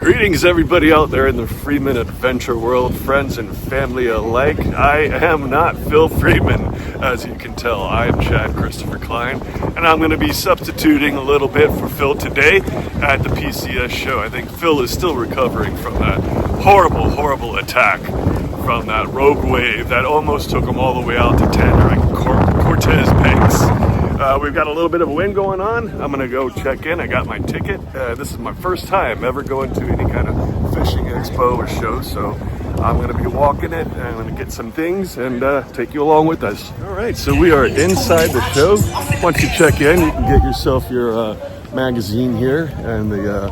Greetings everybody out there in the Freeman adventure world, friends and family alike. I am not Phil Freeman, as you can tell. I am Chad Christopher Klein, and I'm going to be substituting a little bit for Phil today at the PCS Show. I think Phil is still recovering from that horrible attack from that rogue wave that almost took him all the way out to Tanner and Cortez Banks. We've got a little bit of a wind going on. I'm gonna go check in. I got my ticket. This is my first time ever going to any kind of fishing expo or show, so I'm gonna be walking it and I'm gonna get some things and take you along with us. All right, so we are inside the show. Once you check in, you can get yourself your magazine here and the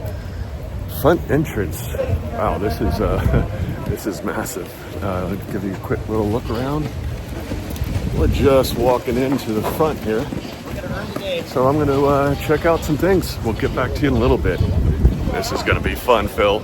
front entrance. Wow, this is this is massive. Let's give you a quick little look around. We're just walking into the front here. So I'm going to check out some things. We'll get back to you in a little bit. This is going to be fun, Phil.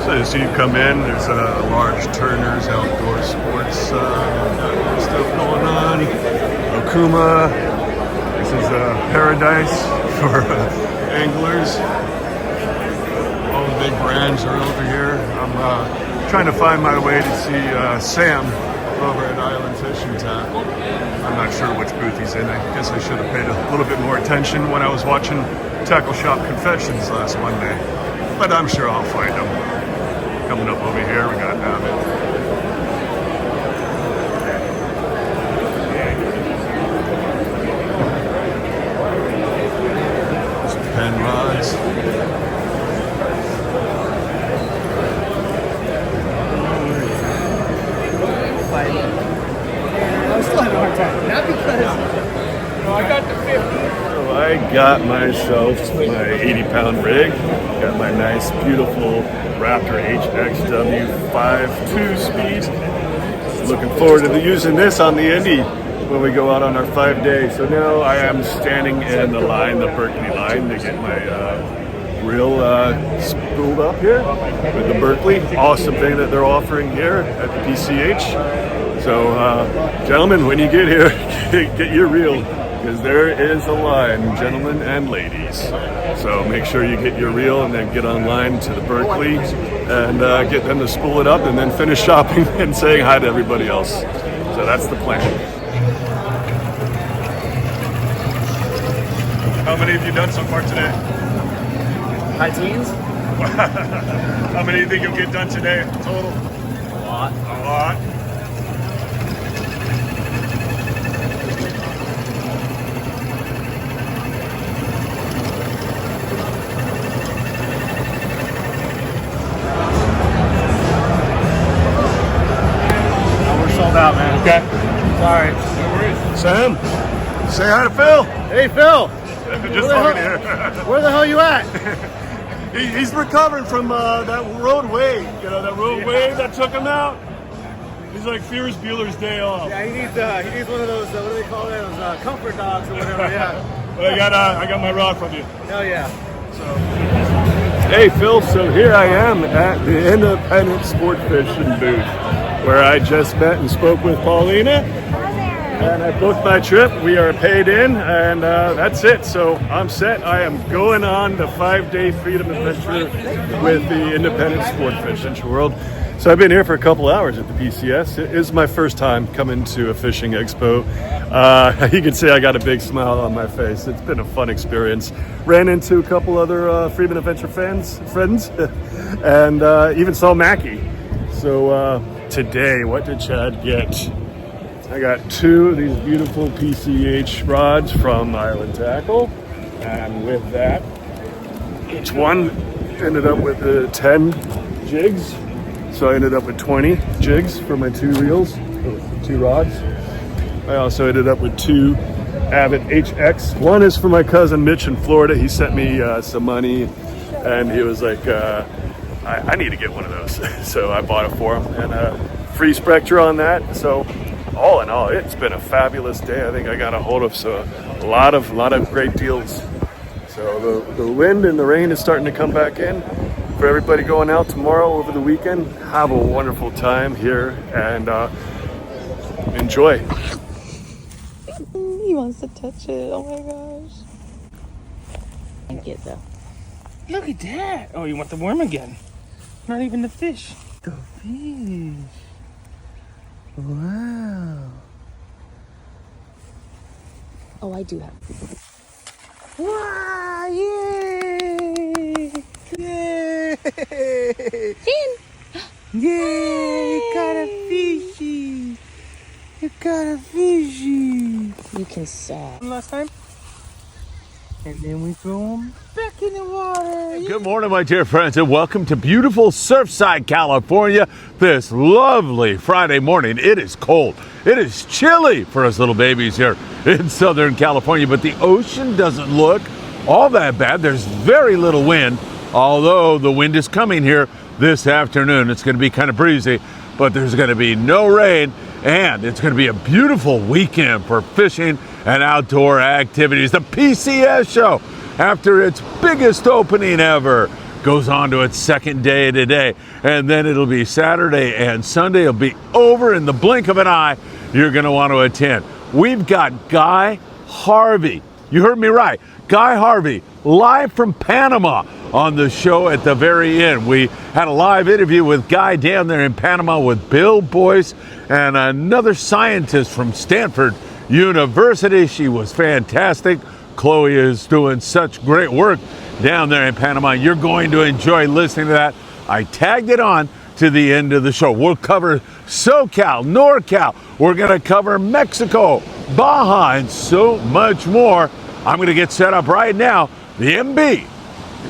So as you come in, there's a large Turner's outdoor sports stuff going on. Okuma. This is paradise for anglers. All the big brands are over here. I'm trying to find my way to see Sam over at Island Fishing Tackle. I'm not sure which booth he's in. I guess I should have paid a little bit more attention when I was watching Tackle Shop Confessions last Monday. But I'm sure I'll find him. Coming up over here, we got Abbott. Pen rods. I'm still having a hard time. Not because I got the 50. So I got myself my 80-pound rig. Got my nice, beautiful Raptor HXW 5.2 speed. Looking forward to using this on the Indy when we go out on our 5-day. So now I am standing in the line, the Berkeley line, to get my reel spooled up here with the Berkeley. Awesome thing that they're offering here at the PCH. So gentlemen, when you get here, get your reel, because there is a line, gentlemen and ladies. So make sure you get your reel and then get online to the Berkeley and get them to spool it up and then finish shopping and saying hi to everybody else. So that's the plan. How many have you done so far today? High teens? How many do you think you'll get done today total? A lot. A lot. Oh, we're sold out, man. Okay. Sorry. No worries. Sam, say hi to Phil. Hey, Phil. Just talking here. Where the hell you at? He's recovering from that road wave. You know, that road wave that took him out. He's like Ferris Bueller's day off. Yeah, he needs one of those, what do they call it? Those comfort dogs or whatever, yeah. But I got my rod from you. Hell yeah. So. Hey Phil, so here I am at the Independent Sport Fishing booth, where I just met and spoke with Paulina. And I booked my trip. We are paid in, and that's it. So I'm set. I am going on the 5-day Freedom Adventure with the Independent Sport Fishing World. So I've been here for a couple hours at the PCS. It is my first time coming to a fishing expo. You can see I got a big smile on my face. It's been a fun experience. Ran into a couple other Freedom Adventure friends, and even saw Mackie. So today, what did Chad get? I got 2 of these beautiful PCH rods from Island Tackle, and with that, each one ended up with 10 jigs. So I ended up with 20 jigs for my 2 reels, 2 rods. I also ended up with 2 Abbott HX. One is for my cousin Mitch in Florida. He sent me some money, and he was like, I need to get one of those. So I bought it for him, and free Spectra on that. So all in all, it's been a fabulous day. I think I got a hold of a lot of great deals. So the wind and the rain is starting to come back in. For everybody going out tomorrow over the weekend, have a wonderful time here and enjoy. He wants to touch it. Oh my gosh. Thank you though. Look at that. Oh, you want the worm again? Not even the fish. The fish. Wow. Oh, I do have. Wow, yay! Yay! Finn! Yay! You got a fishy! You got a fishy! You can saw. Last time? And then we throw them back in the water. Good morning, my dear friends, and welcome to beautiful Surfside, California. This lovely Friday morning. It is cold. It is chilly for us little babies here in Southern California, but the ocean doesn't look all that bad. There's very little wind, although the wind is coming here this afternoon. It's going to be kind of breezy, but there's going to be no rain, and it's going to be a beautiful weekend for fishing and outdoor activities. The PCS Show, after its biggest opening ever, goes on to its second day today, and then it'll be Saturday and Sunday. It'll be over in the blink of an eye. You're going to want to attend. We've got Guy HARVEY. You heard me right. Guy HARVEY, live from Panama on the show at the very end. We had a live interview with Guy down there in Panama with Bill Boyce and another scientist from Stanford University. She was fantastic. Chloe is doing such great work down there in Panama. You're going to enjoy listening to that. I tagged it on to the end of the show. We'll cover SoCal, NorCal. We're going to cover Mexico, Baja, and so much more. I'm going to get set up right now. The MB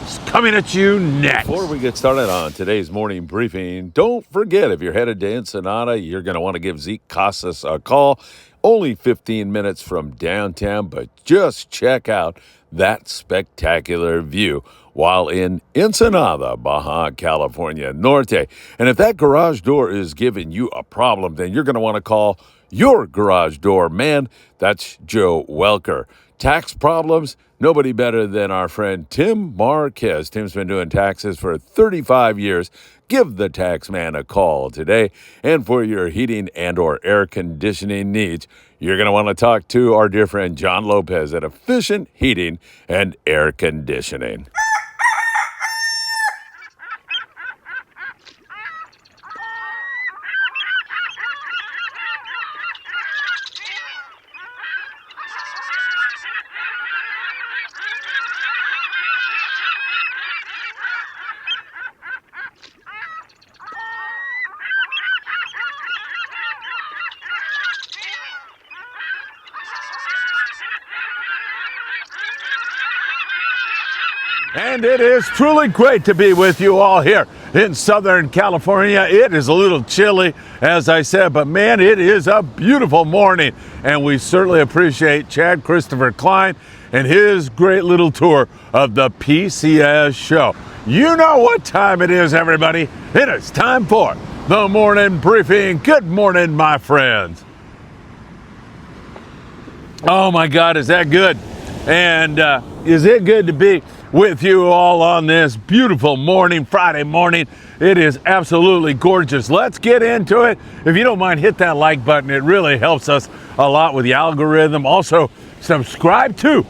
is coming at you next. Before we get started on today's morning briefing, don't forget, if you're headed to Ensenada, you're going to want to give Zeke Casas a call. Only 15 minutes from downtown, but just check out that spectacular view while in Ensenada, Baja, California Norte. And if that garage door is giving you a problem, then you're going to want to call your garage door man. That's Joe Welker. Tax problems? Nobody better than our friend Tim Marquez. Tim's been doing taxes for 35 years. Give the tax man a call today. And for your heating and or air conditioning needs, you're going to want to talk to our dear friend John Lopez at Efficient Heating and Air Conditioning. And it is truly great to be with you all here in Southern California. It is a little chilly, as I said, but man, it is a beautiful morning. And we certainly appreciate Chad Christopher Klein and his great little tour of the PCS Show. You know what time it is, everybody. It is time for the morning briefing. Good morning, my friends. Oh my God, is that good? And is it good to be with you all on this beautiful morning, Friday morning? It is absolutely gorgeous. Let's get into it. If you don't mind, hit that like button. It really helps us a lot with the algorithm. Also, subscribe to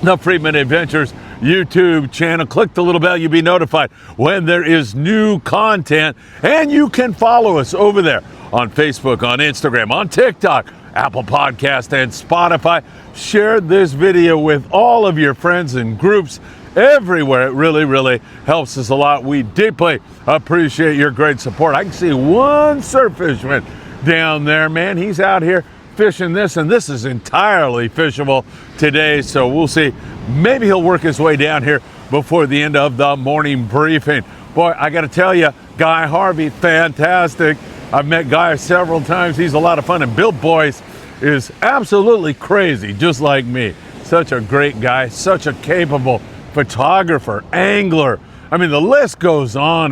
the Friedman Adventures YouTube channel. Click the little bell. You'll be notified when there is new content. And you can follow us over there on Facebook, on Instagram, on TikTok, Apple Podcast, and Spotify. Share this video with all of your friends and groups everywhere. It really, really helps us a lot. We deeply appreciate your great support. I can see one surf fisherman down there, man. He's out here fishing this, and this is entirely fishable today. So we'll see. Maybe he'll work his way down here before the end of the morning briefing. Boy, I got to tell you, Guy HARVEY, fantastic. I've met Guy several times. He's a lot of fun. And Bill Boyce is absolutely crazy, just like me. Such a great guy, such a capable photographer, angler. I mean, the list goes on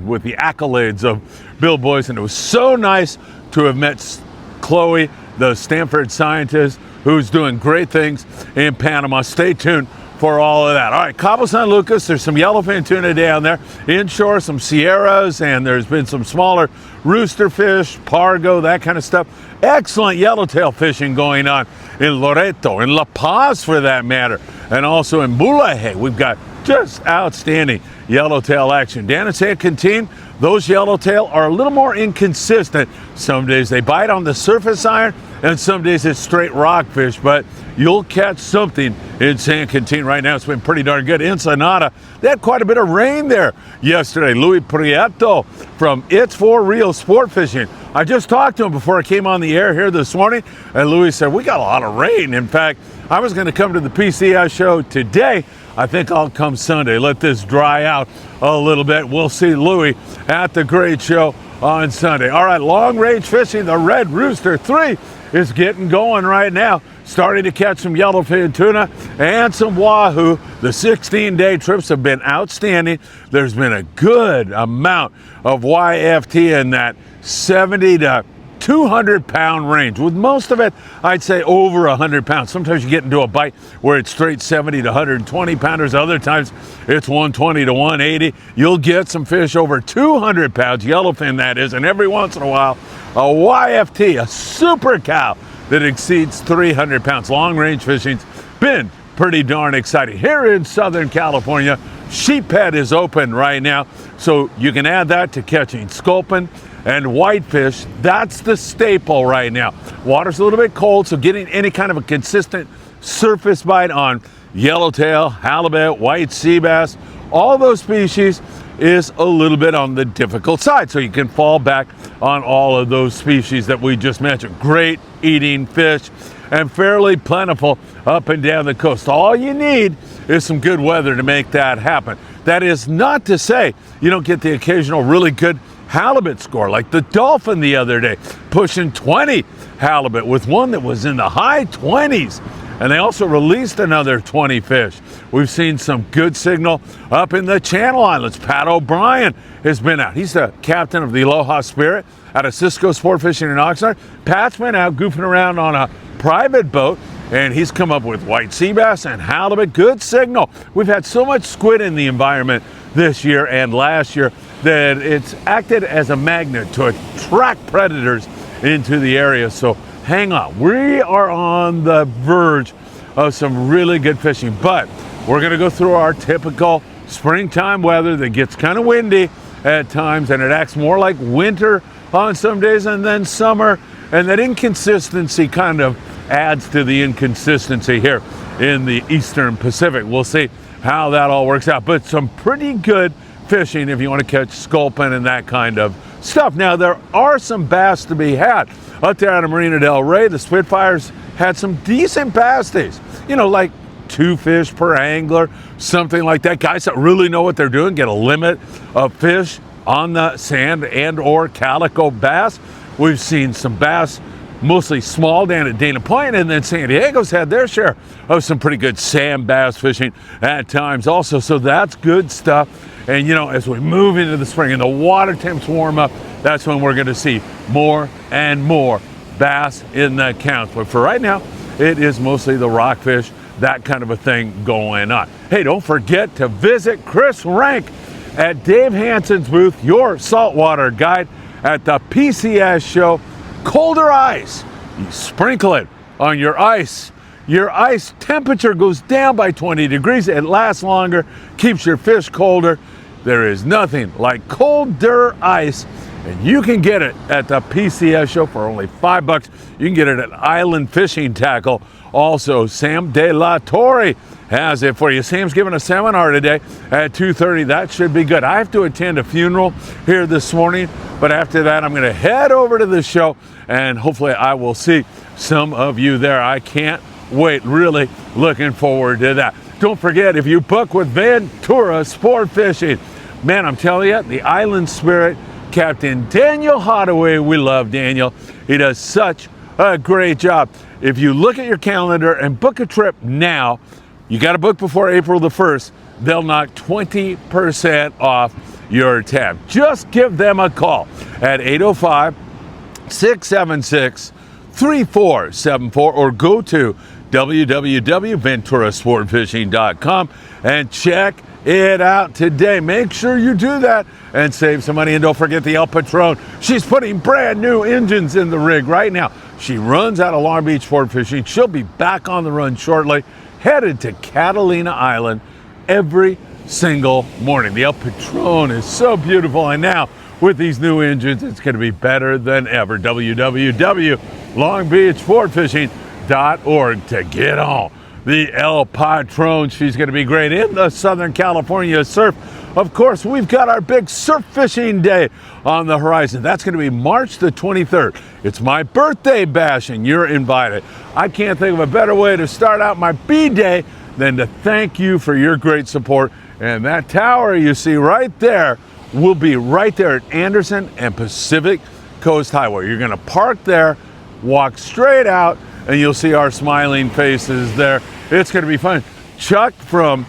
with the accolades of Bill Boyce. And it was so nice to have met Chloe, the Stanford scientist, who's doing great things in Panama. Stay tuned for all of that. All right, Cabo San Lucas, there's some yellowfin tuna down there. Inshore, some Sierras, and there's been some smaller roosterfish, pargo, that kind of stuff. Excellent yellowtail fishing going on in Loreto, in La Paz for that matter, and also in Bulaje. We've got just outstanding yellowtail action. Down in San Quintin, those yellowtail are a little more inconsistent. Some days they bite on the surface iron, and some days it's straight rockfish, but you'll catch something in San Quintin right now. It's been pretty darn good. Ensenada, they had quite a bit of rain there yesterday. Louis Prieto from It's For Real Sport Fishing. I just talked to him before I came on the air here this morning, and Louis said, we got a lot of rain. In fact, I was going to come to the PCS show today. I think I'll come Sunday. Let this dry out a little bit. We'll see Louis at the great show on Sunday. All right, long range fishing. The Red Rooster 3 is getting going right now. Starting to catch some yellowfin tuna and some wahoo. The 16-day trips have been outstanding. There's been a good amount of YFT in that 70 to 200-pound range, with most of it, I'd say, over 100 pounds. Sometimes you get into a bite where it's straight 70 to 120 pounders. Other times it's 120 to 180. You'll get some fish over 200 pounds, yellowfin that is, and every once in a while, a YFT, a super cow that exceeds 300 pounds. Long-range fishing's been pretty darn exciting. Here in Southern California, sheephead is open right now, so you can add that to catching sculpin and whitefish. That's the staple right now. Water's a little bit cold, so getting any kind of a consistent surface bite on yellowtail, halibut, white sea bass, all those species is a little bit on the difficult side. So you can fall back on all of those species that we just mentioned. Great eating fish and fairly plentiful up and down the coast. All you need is some good weather to make that happen. That is not to say you don't get the occasional really good halibut score, like the Dolphin the other day, pushing 20 halibut with one that was in the high 20s. And they also released another 20 fish. We've seen some good signal up in the Channel Islands. Pat O'Brien has been out. He's the captain of the Aloha Spirit out of Cisco Sport Fishing in Oxnard. Pat's been out goofing around on a private boat, and he's come up with white sea bass and halibut. Good signal. We've had so much squid in the environment this year and last year that it's acted as a magnet to attract predators into the area. So hang on. We are on the verge of some really good fishing, but we're going to go through our typical springtime weather that gets kind of windy at times, and it acts more like winter on some days and then summer, and that inconsistency kind of adds to the inconsistency here in the Eastern Pacific. We'll see how that all works out, but some pretty good fishing if you want to catch sculpin and that kind of stuff. Now, there are some bass to be had up there out of Marina del Rey. The Spitfires had some decent bass days, you know, like 2 fish per angler, something like that. Guys that really know what they're doing get a limit of fish on the sand and or calico bass. We've seen some bass, mostly small, down at Dana Point, and then San Diego's had their share of some pretty good sand bass fishing at times also. So that's good stuff. And you know, as we move into the spring and the water temps warm up, that's when we're going to see more and more bass in the counts. But for right now, it is mostly the rockfish, that kind of a thing going on. Hey, don't forget to visit Chris Rank at Dave Hansen's booth, your saltwater guide at the PCS Show. Colder ice, you sprinkle it on your ice. Your ice temperature goes down by 20 degrees. It lasts longer, keeps your fish colder. There is nothing like colder ice, and you can get it at the PCS Show for only $5. You can get it at Island Fishing Tackle. Also, Sam De La Torre has it for you. Sam's giving a seminar today at 2:30. That should be good. I have to attend a funeral here this morning, but after that, I'm going to head over to the show, and hopefully I will see some of you there. I can't wait. Really looking forward to that. Don't forget, if you book with Ventura Sport Fishing, man, I'm telling you, the Island Spirit, Captain Daniel Hottaway, we love Daniel. He does such a great job. If you look at your calendar and book a trip now, you got to book before April the 1st, they'll knock 20% off your tab. Just give them a call at 805-676-3474 or go to www.venturasportfishing.com, and check it out today. Make sure you do that and save some money. And don't forget the El Patron. She's putting brand new engines in the rig right now. She runs out of Long Beach Sport Fishing. She'll be back on the run shortly, headed to Catalina Island every single morning. The El Patron is so beautiful, and now with these new engines, it's going to be better than ever. www.longbeachsportfishing.org to get on the El Patron. She's going to be great in the Southern California surf. Of course, we've got our big surf fishing day on the horizon. That's going to be March the 23rd. It's my birthday bash, and you're invited. I can't think of a better way to start out my B-Day than to thank you for your great support. And that tower you see right there will be right there at Anderson and Pacific Coast Highway. You're going to park there, walk straight out, and you'll see our smiling faces there. It's going to be fun. Chuck from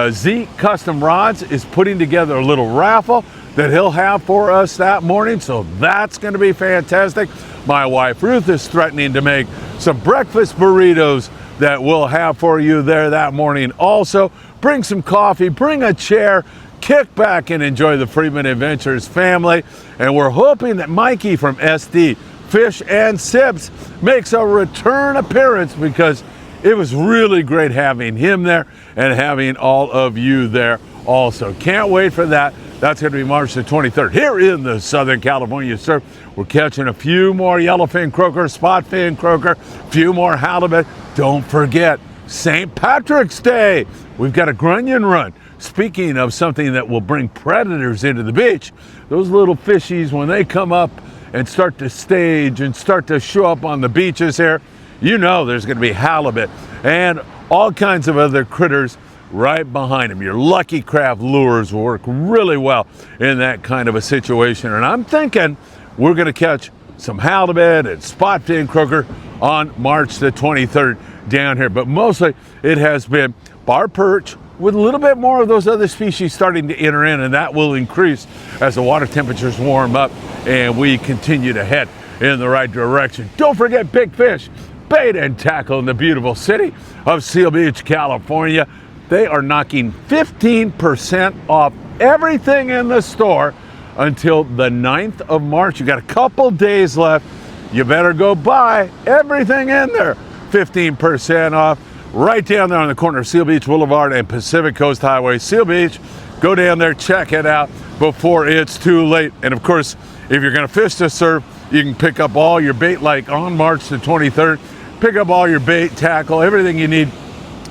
Zeke Custom Rods is putting together a little raffle that he'll have for us that morning, so that's going to be fantastic. My wife Ruth is threatening to make some breakfast burritos that we'll have for you there that morning. Also, bring some coffee, bring a chair, kick back and enjoy the Freedman Adventures family. And we're hoping that Mikey from SD Fish and Sips makes a return appearance, because it was really great having him there and having all of you there also. Can't wait for that. That's going to be March the 23rd here in the Southern California surf. We're catching a few more yellowfin croaker, spotfin croaker, a few more halibut. Don't forget St. Patrick's Day. We've got a grunion run. Speaking of something that will bring predators into the beach, those little fishies, when they come up and start to stage and start to show up on the beaches here, you know there's going to be halibut and all kinds of other critters right behind them. Your Lucky Craft lures will work really well in that kind of a situation. And I'm thinking we're going to catch some halibut and spotfin croaker on March the 23rd down here. But mostly it has been bar perch with a little bit more of those other species starting to enter in, and that will increase as the water temperatures warm up and we continue to head in the right direction. Don't forget Big Fish Bait and Tackle in the beautiful city of Seal Beach, California. They are knocking 15% off everything in the store until the 9th of March. You got a couple days left. You better go buy everything in there. 15% off right down there on the corner of Seal Beach Boulevard and Pacific Coast Highway. Seal Beach, go down there, check it out before it's too late. And of course, if you're going to fish to surf, you can pick up all your bait, like on March the 23rd. Pick up all your bait, tackle, everything you need.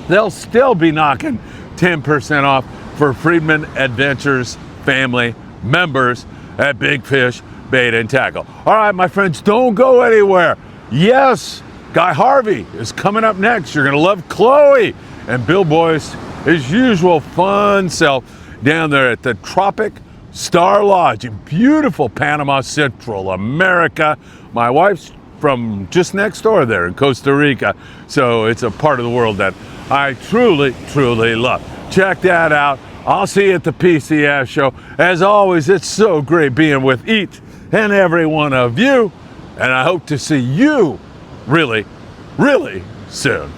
They'll still be knocking 10% off for Freedman Adventures family members at Big Fish Bait and Tackle. All right, my friends, don't go anywhere. Yes, Guy Harvey is coming up next. You're going to love Chloe and Bill Boyce, his usual fun self, down there at the Tropic Star Lodge in beautiful Panama, Central America. My wife's from just next door there in Costa Rica, so it's a part of the world that I truly, truly love. Check that out. I'll see you at the PCS Show. As always, it's so great being with each and every one of you, and I hope to see you really, really soon.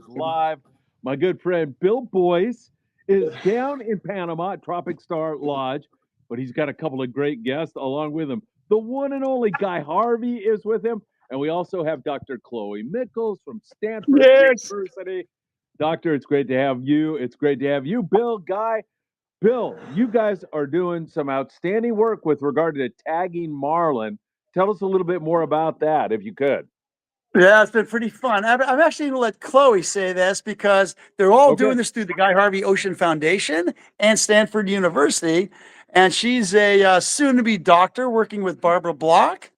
Live. My good friend Bill Boyce is down in Panama at Tropic Star Lodge, but he's got a couple of great guests along with him. The one and only Guy Harvey is with him, and we also have Dr. Chloe Mickles from Stanford University. Doctor, it's great to have you. It's great to have you, Bill, Guy. Bill, you guys are doing some outstanding work with regard to tagging marlin. Tell us a little bit more about that, if you could. Yeah, it's been pretty fun. I'm actually going to let Chloe say this because they're all doing this through the Guy Harvey Ocean Foundation and Stanford University. And she's a soon-to-be doctor working with Barbara Block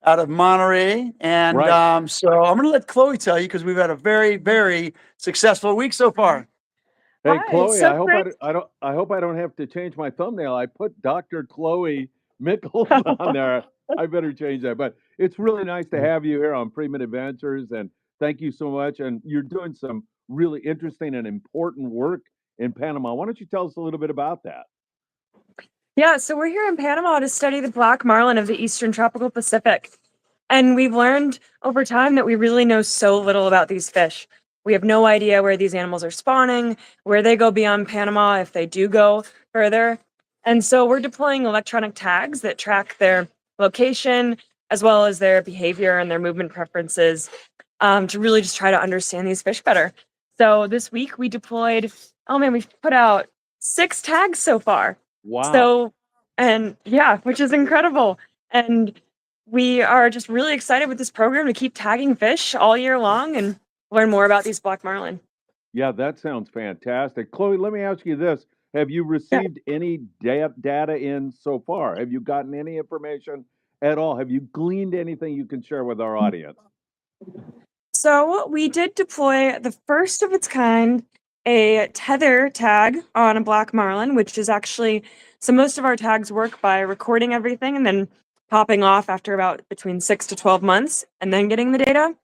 out of Monterey. And so I'm going to let Chloe tell you because we've had a very, very successful week so far. Hey, Hi, Chloe, so I hope I don't have to change my thumbnail. I put Dr. Chloe Mickles on there. I better change that. But it's really nice to have you here on Freedman Adventures and thank you so much. And you're doing some really interesting and important work in Panama. Why don't you tell us a little bit about that? Yeah, so we're here in Panama to study the black marlin of the eastern tropical Pacific. And we've learned over time that we really know so little about these fish. We have no idea where these animals are spawning, where they go beyond Panama, if they do go further. And so we're deploying electronic tags that track their location as well as their behavior and their movement preferences to really just try to understand these fish better. So this week we deployed, oh man, we've put out 6 tags so far. Wow. So, and yeah, which is incredible. And we are just really excited with this program to keep tagging fish all year long and learn more about these black marlin. Yeah, that sounds fantastic. Chloe, let me ask you this. Have you received any data in so far? Have you gotten any information at all? Have you gleaned anything you can share with our audience? So we did deploy the first of its kind, a tether tag on a black marlin, which is actually, so most of our tags work by recording everything and then popping off after about between 6 to 12 months and then getting the data.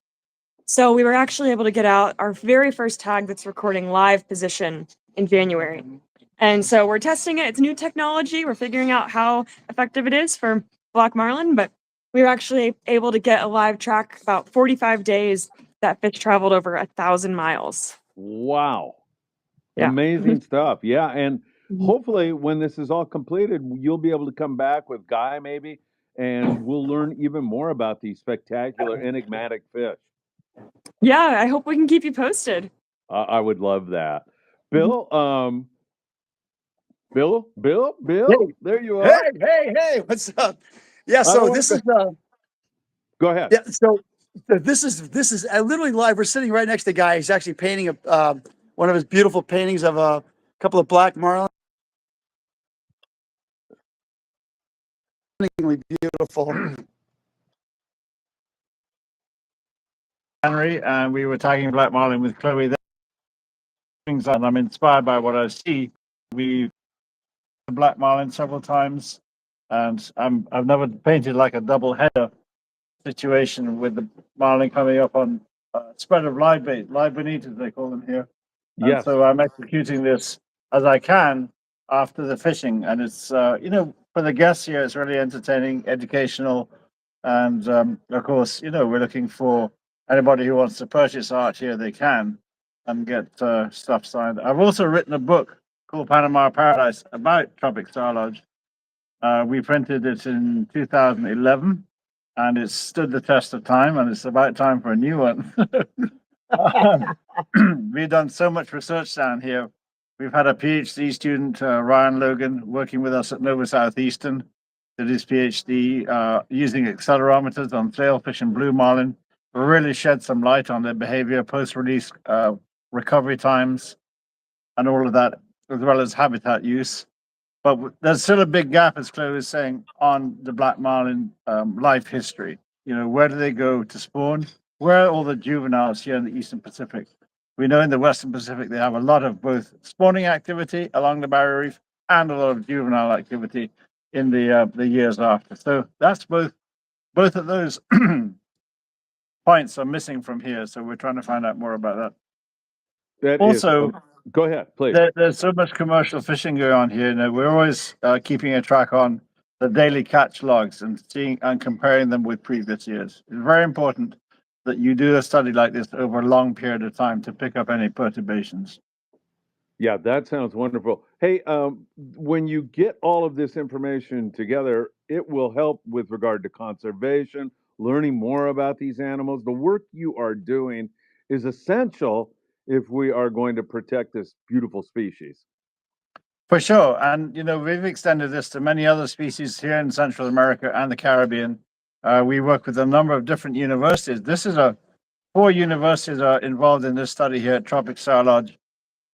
So we were actually able to get out our very first tag that's recording live position in January. And so we're testing it. It's new technology. We're figuring out how effective it is for black marlin, but we were actually able to get a live track about 45 days that fish traveled over 1,000 miles. Wow. Yeah. Amazing stuff. Yeah. And hopefully, when this is all completed, you'll be able to come back with Guy, maybe, and we'll learn even more about these spectacular, enigmatic fish. Yeah, I hope we can keep you posted. I would love that. Bill, Bill, Hey. there you are. Hey, what's up? Yeah, I so don't this wanna- is Go ahead. yeah, so this is literally live. We're sitting right next to the guy. He's actually painting a one of his beautiful paintings of a couple of black marlin. Beautiful. Henry, and we were tagging black marlin with Chloe there. And I'm inspired by what I see. We've black marlin several times, and I've never painted like a double header situation with the marlin coming up on spread of live bait, live bonitas they call them here. And Yes. so I'm executing this as I can after the fishing, and it's for the guests here, it's really entertaining, educational, and of course, we're looking for anybody who wants to purchase art here, they can, and get stuff signed. I've also written a book called Panama Paradise about Tropic Star Lodge. We printed it in 2011, and it's stood the test of time, and it's about time for a new one. We've done so much research down here. We've had a PhD student, Ryan Logan, working with us at Nova Southeastern, did his PhD using accelerometers on sailfish and blue marlin, really shed some light on their behavior, post-release recovery times, and all of that, as well as habitat use. But there's still a big gap, as Chloe was saying, on the black marlin life history. Where do they go to spawn? Where are all the juveniles here in the Eastern Pacific? We know in the Western Pacific they have a lot of both spawning activity along the barrier reef and a lot of juvenile activity in the years after. So that's both of those points are missing from here. So we're trying to find out more about that. That Also, go ahead, please. there's so much commercial fishing going on here. We're always keeping a track on the daily catch logs and seeing and comparing them with previous years. It's very important that you do a study like this over a long period of time to pick up any perturbations. Yeah, that sounds wonderful. Hey, when you get all of this information together, it will help with regard to conservation, learning more about these animals. The work you are doing is essential if we are going to protect this beautiful species. For sure. And, we've extended this to many other species here in Central America and the Caribbean. We work with a number of different universities. 4 universities are involved in this study here at Tropic Star Lodge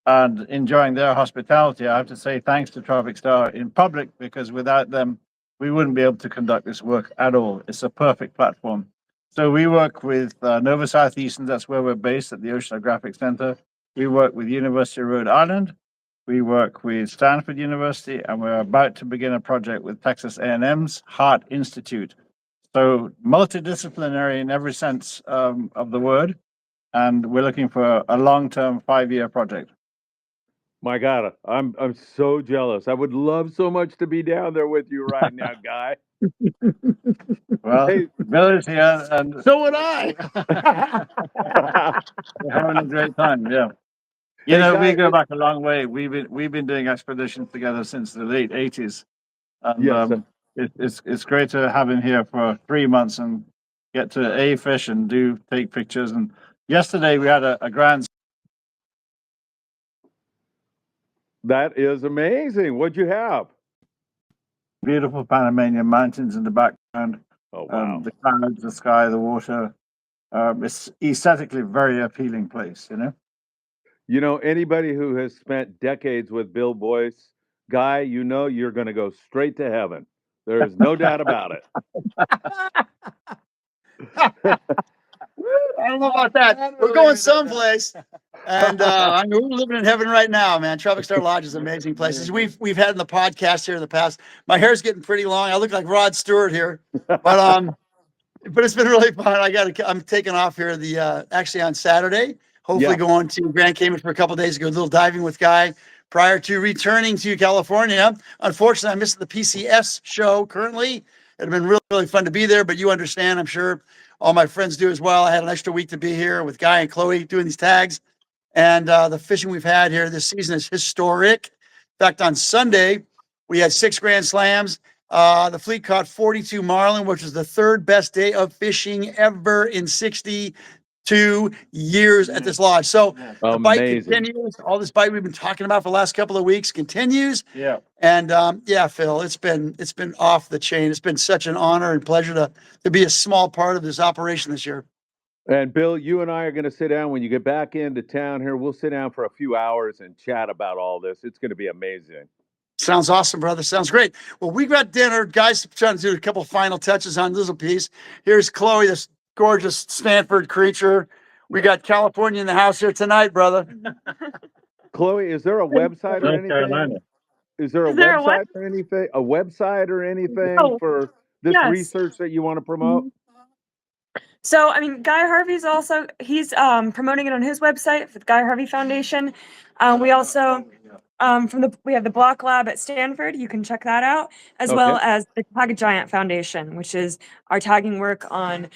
and enjoying their hospitality. I have to say thanks to Tropic Star in public, because without them, we wouldn't be able to conduct this work at all. It's a perfect platform. So we work with Nova Southeastern, that's where we're based at the Oceanographic Center. We work with University of Rhode Island. We work with Stanford University, and we're about to begin a project with Texas A&M's Heart Institute. So multidisciplinary in every sense of the word. and we're looking for a long-term 5-year project. My God, I'm so jealous. I would love so much to be down there with you right now, Guy. Well, Hey. Bill is here, and So would I. we're having a great time. Yeah, you Hey, know, Guy, we go back a long way. We've been doing expeditions together since the late '80s, and Yes. it's great to have him here for 3 months and get to fish and take pictures. And yesterday we had a grand. That is amazing. What'd you have? Beautiful Panamanian mountains in the background. Oh, wow. The clouds, the sky, the water. It's aesthetically very appealing place, you know. You know, anybody who has spent decades with Bill Boyce, Guy, you know you're going to go straight to heaven. There is no doubt about it. I don't know about that. We're going someplace, and I mean, we're living in heaven right now, man. Tropic Star Lodge is an amazing place. As we've had in the podcast here in the past. My hair's getting pretty long. I look like Rod Stewart here, but it's been really fun. I'm taking off here actually on Saturday. Hopefully, going to Grand Cayman for a couple of days, go a little diving with Guy prior to returning to California. Unfortunately, I missed the PCS show currently. It'd have been really, really fun to be there, but you understand, I'm sure all my friends do as well. I had an extra week to be here with Guy and Chloe doing these tags. And the fishing we've had here this season is historic. In fact, on Sunday, we had 6 Grand Slams. The fleet caught 42 marlin, which was the 3rd best day of fishing ever in 62 years at this lodge. So the bite continues. All this bite we've been talking about for the last couple of weeks continues. Yeah. And Phil, it's been off the chain. It's been such an honor and pleasure to be a small part of this operation this year. And Bill, you and I are going to sit down when you get back into town here. We'll sit down for a few hours and chat about all this. It's going to be amazing. Sounds awesome, brother. Sounds great. Well, we got dinner. Guys trying to do a couple final touches on this little piece. Here's Chloe, this gorgeous Stanford creature. We got California in the house here tonight, brother. Chloe, is there a website or anything? Carolina. Is there a website or anything? A website or anything for this research that you want to promote? So, I mean, Guy Harvey's also, he's promoting it on his website for the Guy Harvey Foundation. We also, we have the Block Lab at Stanford. You can check that out, as well as the Tag a Giant Foundation, which is our tagging work on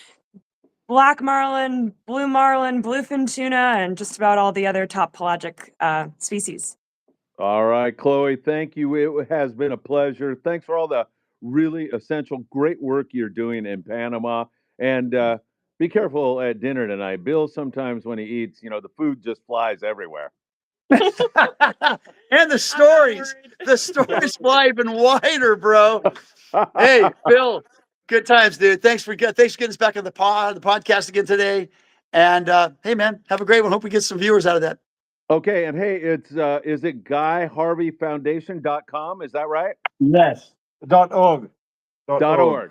black marlin, bluefin tuna, and just about all the other top pelagic species. All right, Chloe, thank you. It has been a pleasure. Thanks for all the really essential, great work you're doing in Panama. And be careful at dinner tonight. Bill, sometimes when he eats, you know, the food just flies everywhere. And the stories fly even wider, bro. Hey, Bill, good times, dude. Thanks for getting us back on the podcast again today. And hey, man, have a great one. Hope we get some viewers out of that. Okay, and hey, it's is it GuyHarveyFoundation.com? Is that right? Yes. .org. .org.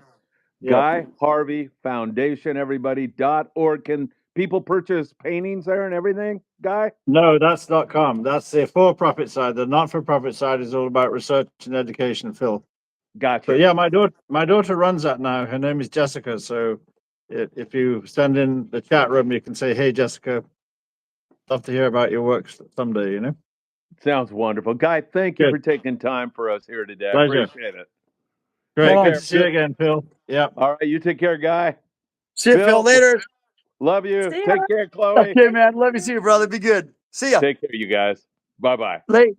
Yeah. Guy Harvey Foundation, everybody. .org. Can people purchase paintings there and everything, Guy? No, that's .com. That's the for-profit side. The not-for-profit side is all about research and education, Phil. Gotcha. But yeah, my daughter runs that now. Her name is Jessica. So if you send in the chat room, you can say, "Hey, Jessica, love to hear about your work someday." You know. Sounds wonderful, Guy. Thank you for taking time for us here today. Pleasure. I appreciate it. Great. Take Good care, to see you again, Phil. Yeah. All right, you take care, Guy. See you, Phil. Later. Love you. See ya. Take care, Chloe. Okay, man. Love you, see you, brother. Be good. See ya. Take care, you guys. Bye-bye. Late.